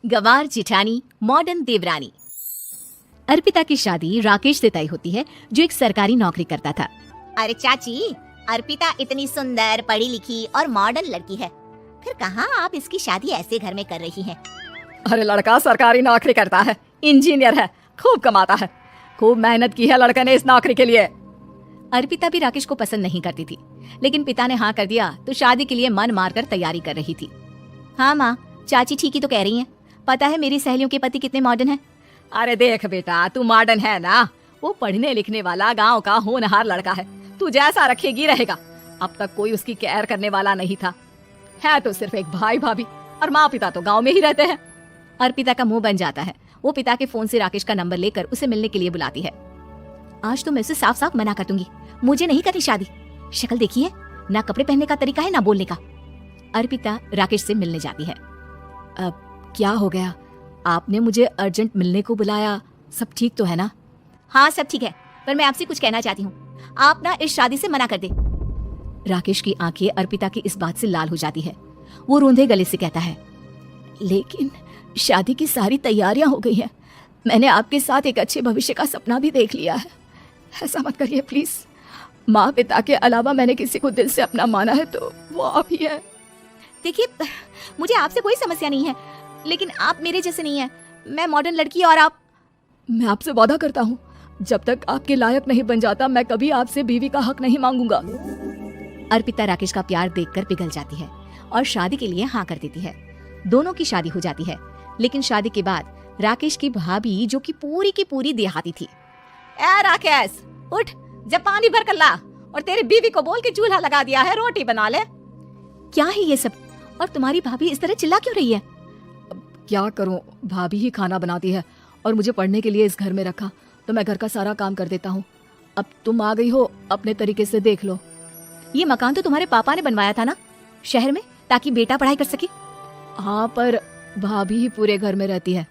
गंवार जिठानी modern देवरानी। अर्पिता की शादी राकेश से तय होती है, जो एक सरकारी नौकरी करता था। अरे चाची, अर्पिता इतनी सुंदर, पढ़ी लिखी और मॉडर्न लड़की है, फिर कहाँ आप इसकी शादी ऐसे घर में कर रही हैं? अरे लड़का सरकारी नौकरी करता है, इंजीनियर है, खूब कमाता है, खूब मेहनत की है लड़के ने इस नौकरी के लिए। अर्पिता भी राकेश को पसंद नहीं करती थी, लेकिन पिता ने हाँ कर दिया तो शादी के लिए मन मारकर तैयारी कर रही थी। हाँ माँ, चाची ठीक ही तो कह रही हैं। पता है मेरी सहेलियों के पति कितने मॉडर्न हैं। अरे देख बेटा, तू मॉडर्न है ना, वो पढ़ने लिखने वाला गांव का होनहार लड़का है, तू जैसा रखेगी रहेगा। अब तक कोई उसकी केयर करने वाला नहीं था, है तो सिर्फ एक भाई भाभी, और माँ पिता तो गांव में ही रहते हैं। अर्पिता का मुंह बन जाता है। वो पिता के फोन से राकेश का नंबर लेकर उसे मिलने के लिए बुलाती है। आज तो मैं उसे साफ साफ मना कर दूंगी, मुझे नहीं करनी शादी। शक्ल देखी है ना, कपड़े पहनने का तरीका है ना बोलने का। अर्पिता राकेश से मिलने जाती है। अब क्या हो गया, आपने मुझे अर्जेंट मिलने को बुलाया, सब ठीक तो है ना? हाँ सब ठीक है, पर मैं आपसे कुछ कहना चाहती हूँ, आप ना इस शादी से मना कर दे। राकेश की आंखें अर्पिता की इस बात से लाल हो जाती है। वो रूंधे गले से कहता है, लेकिन शादी की सारी तैयारियां हो गई हैं, मैंने आपके साथ एक अच्छे भविष्य का सपना भी देख लिया है, ऐसा मत करिए प्लीज। माँ पिता के अलावा मैंने किसी को दिल से अपना माना है तो वो आप ही है। देखिए, मुझे आपसे कोई समस्या नहीं है, लेकिन आप मेरे जैसे नहीं है। मैं मॉडर्न लड़की और आप। मैं आपसे वादा करता हूँ, जब तक आपके लायक नहीं बन जाता मैं कभी आपसे बीवी का हक नहीं मांगूंगा। अर्पिता राकेश का प्यार देखकर पिघल जाती है और शादी के लिए हाँ कर देती है। दोनों की शादी हो जाती है, लेकिन शादी के बाद राकेश की भाभी, जो कि पूरी देहाती थी, ए राकेश, उठ, जब पानी भर कर ला, और तेरी बीवी को बोल के चूल्हा लगा दिया है, रोटी बना ले। क्या है ये सब, और तुम्हारी भाभी इस तरह चिल्ला क्यों रही है? क्या करूं, भाभी ही खाना बनाती है और मुझे पढ़ने के लिए इस घर में रखा, तो मैं घर का सारा काम कर देता हूँ। अब तुम आ गई हो, अपने तरीके से देख लो। ये मकान तो तुम्हारे पापा ने बनवाया था ना शहर में, ताकि बेटा पढ़ाई कर सके। हाँ, पर भाभी ही पूरे घर में रहती है।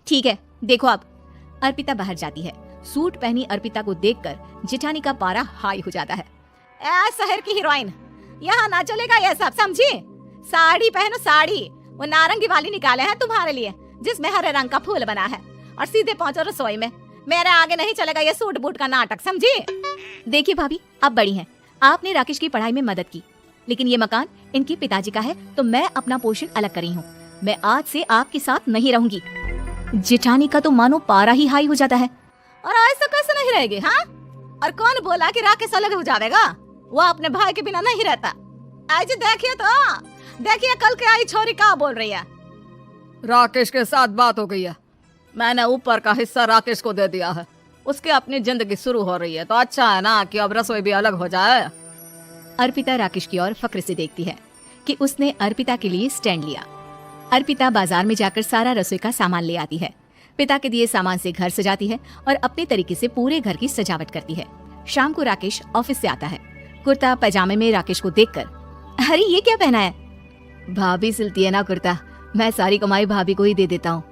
ठीक है, देखो अब। अर्पिता बाहर जाती है। सूट पहनी अर्पिता को देखकर जेठानी का पारा हाई हो जाता है। ए शहर की हीरोइन, यहाँ ना चलेगा ये सब, समझी? साड़ी पहनो साड़ी, वो नारंगी वाली निकाले हैं तुम्हारे लिए, जिसमें हरे रंग का फूल बना है, और सीधे पहुंचो रसोई में। मेरे आगे नहीं चलेगा ये सूट बूट का नाटक, समझी? देखिए भाभी, आप बड़ी हैं, आपने राकेश की पढ़ाई में मदद की, लेकिन ये मकान इनके पिताजी का है, तो मैं अपना पोर्शन अलग कर रही हूँ। मैं आज से आपके साथ नहीं रहूंगी। जेठानी का तो मानो पारा ही हाई हो जाता है। और ऐसा कैसे नहीं रहेगी? हाँ, और कौन बोला कि राकेश अलग हो जाएगा? वो अपने भाई के बिना नहीं रहता। आज देखिए तो, देखिए कल के आई छोरी क्या बोल रही है। राकेश के साथ बात हो गई है, मैंने ऊपर का हिस्सा राकेश को दे दिया है, उसकी अपनी जिंदगी शुरू हो रही है, तो अच्छा है ना कि अब रसोई भी अलग हो जाए। अर्पिता राकेश की ओर फक्र से देखती है कि उसने अर्पिता के लिए स्टैंड लिया। अर्पिता बाजार में जाकर सारा रसोई का सामान ले आती है। पिता के दिए सामान से घर सजाती है और अपने तरीके से पूरे घर की सजावट करती है। शाम को राकेश ऑफिस से आता है। कुर्ता पैजामे में राकेश को देखकर, अरे ये क्या पहना है? भाभी सिलती है ना कुर्ता, मैं सारी कमाई भाभी को ही दे देता हूँ।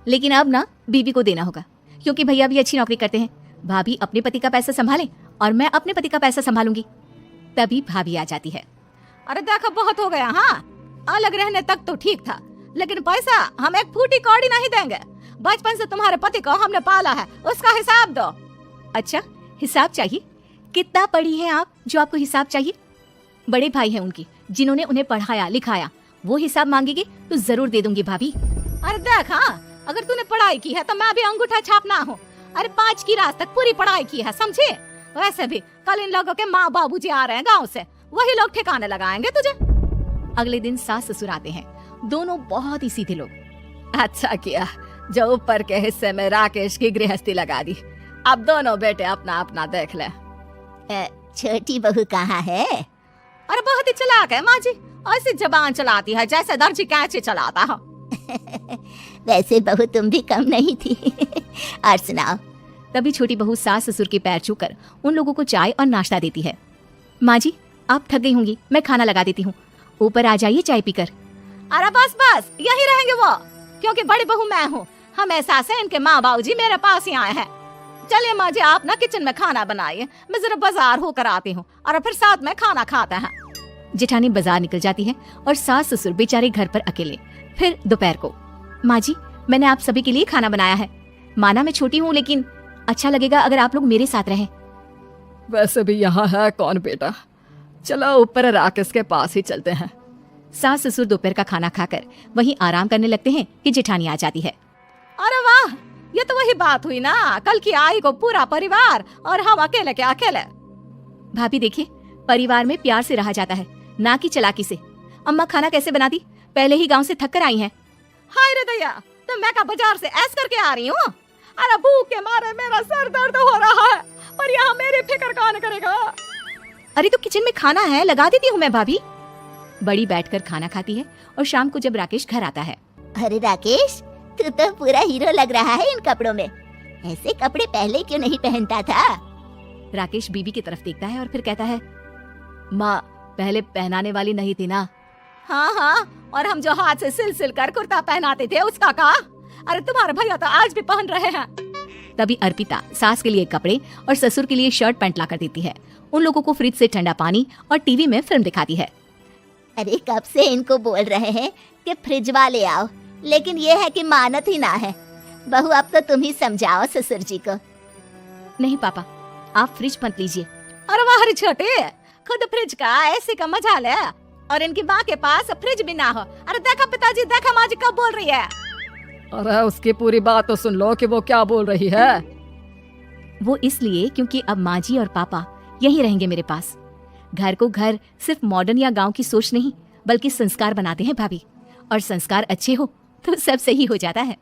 लेकिन अब ना बीबी को देना होगा, क्योंकि भैया भी अच्छी नौकरी करते हैं। भाभी अपने पति का पैसा संभाले और मैं अपने पति का पैसा संभालूंगी। तभी भाभी आ जाती है। अरे देखो, बहुत हो गया। हाँ, अलग रहने तक तो ठीक था, लेकिन पैसा हम एक फूटी कौड़ी नहीं देंगे। बचपन से तुम्हारे पति को हमने पाला है, उसका हिसाब दो। अच्छा, हिसाब चाहिए? कितना पढ़ी है आप जो आपको हिसाब चाहिए? बड़े भाई हैं उनकी, जिन्होंने उन्हें पढ़ाया लिखाया, वो हिसाब मांगेगी तो जरूर दे दूंगी भाभी। अरे देख, हाँ, अगर तूने पढ़ाई की है तो मैं भी अंगूठा छापना हूँ। अरे 5 की रात तक पूरी पढ़ाई की है, समझे? वैसे भी कल इन लोगों के माँ बाबूजी आ रहे हैं गाँव से, वही लोग ठिकाने लगाएंगे तुझे। अगले दिन सास ससुर आते हैं, दोनों बहुत ही सीधे लोग। अच्छा किया जो ऊपर के हिस्से में राकेश की गृहस्थी लगा दी, अब दोनों बेटे अपना अपना देख ले। छोटी बहू कहाँ है? अरे बहुत ही चालाक है माँ जी, ऐसी जबान चलाती है जैसे दर्जी कैंची चलाता हो। वैसे बहू तुम भी कम नहीं थी। और सुनाओ। तभी छोटी बहू सास ससुर के पैर छूकर उन लोगों को चाय और नाश्ता देती है। माँ जी, आप थक गई होंगी, मैं खाना लगा देती हूँ, ऊपर आ जाइए चाय पीकर। अरे बस बस, यही रहेंगे वो, क्योंकि बड़ी बहू मैं हूँ। हमेशा से इनके माँ बाबूजी मेरे पास ही आए हैं। चलिए माँ जी, आप ना किचन में खाना बनाइए, मैं जरा बाजार होकर आती हूँ और फिर साथ में खाना खाते हैं। जेठानी बाजार निकल जाती है और सास ससुर बेचारे घर पर अकेले। फिर दोपहर को, माँ जी मैंने आप सभी के लिए खाना बनाया है। माना मैं छोटी हूँ लेकिन अच्छा लगेगा अगर आप लोग मेरे साथ रहें। वैसे भी यहाँ है कौन बेटा, चलो ऊपर राकेश के पास ही चलते हैं। सास ससुर दोपहर का खाना खाकर वहीं आराम करने लगते हैं कि जेठानी आ जाती है। अरे वाह, ये तो वही बात हुई ना, कल की आई को पूरा परिवार और हम अकेले के अकेले। भाभी देखिए, परिवार में प्यार से रहा जाता है, ना कि चालाकी से। अम्मा खाना कैसे बनाती, पहले ही गांव से थक कर आई हैं। हाय रे दया, तो मैं का बाजार से ऐस करके आ रही हूँ। अरे भूख के मारे मेरा सर दर्द हो रहा है और यहाँ मेरी फिक्र कौन करेगा। अरे तो किचन में खाना है, लगा देती हूँ मैं भाभी। बड़ी बैठकर खाना खाती है और शाम को जब राकेश घर आता है। अरे राकेश, तू तो पूरा हीरो लग रहा है इन कपड़ों में। ऐसे कपड़े पहले क्यों नहीं पहनता था? राकेश बीबी की तरफ देखता है और फिर कहता है, माँ पहले पहनाने वाली नहीं थी ना। हाँ हाँ, और हम जो हाथ से सिल कर कुर्ता पहनाते थे उसका का? अरे तुम्हारे भैया तो आज भी पहन रहे हैं। तभी अर्पिता सास के लिए कपड़े और ससुर के लिए शर्ट पैंट ला कर देती है। उन लोगों को फ्रिज से ठंडा पानी और टीवी में फिल्म दिखाती है। अरे कब से इनको बोल रहे हैं कि फ्रिज वाले आओ, लेकिन ये है कि मानत ही ना है। बहू अब तो तुम ही समझाओ ससुर जी को। नहीं पापा, आप फ्रिज मत लीजिए। अरे वाह रे छोटे, खुद फ्रिज का ऐसे का मजा ले और इनकी माँ के पास फ्रिज भी ना हो। अरे देखा पिताजी, देखा माँ जी कब बोल रही है। अरे उसकी पूरी बात तो सुन लो कि वो क्या बोल रही है। वो इसलिए क्योंकि अब माँ जी और पापा यहीं रहेंगे मेरे पास। घर को घर सिर्फ मॉडर्न या गांव की सोच नहीं बल्कि संस्कार बनाते हैं भाभी, और संस्कार अच्छे हो तो सब सही हो जाता है।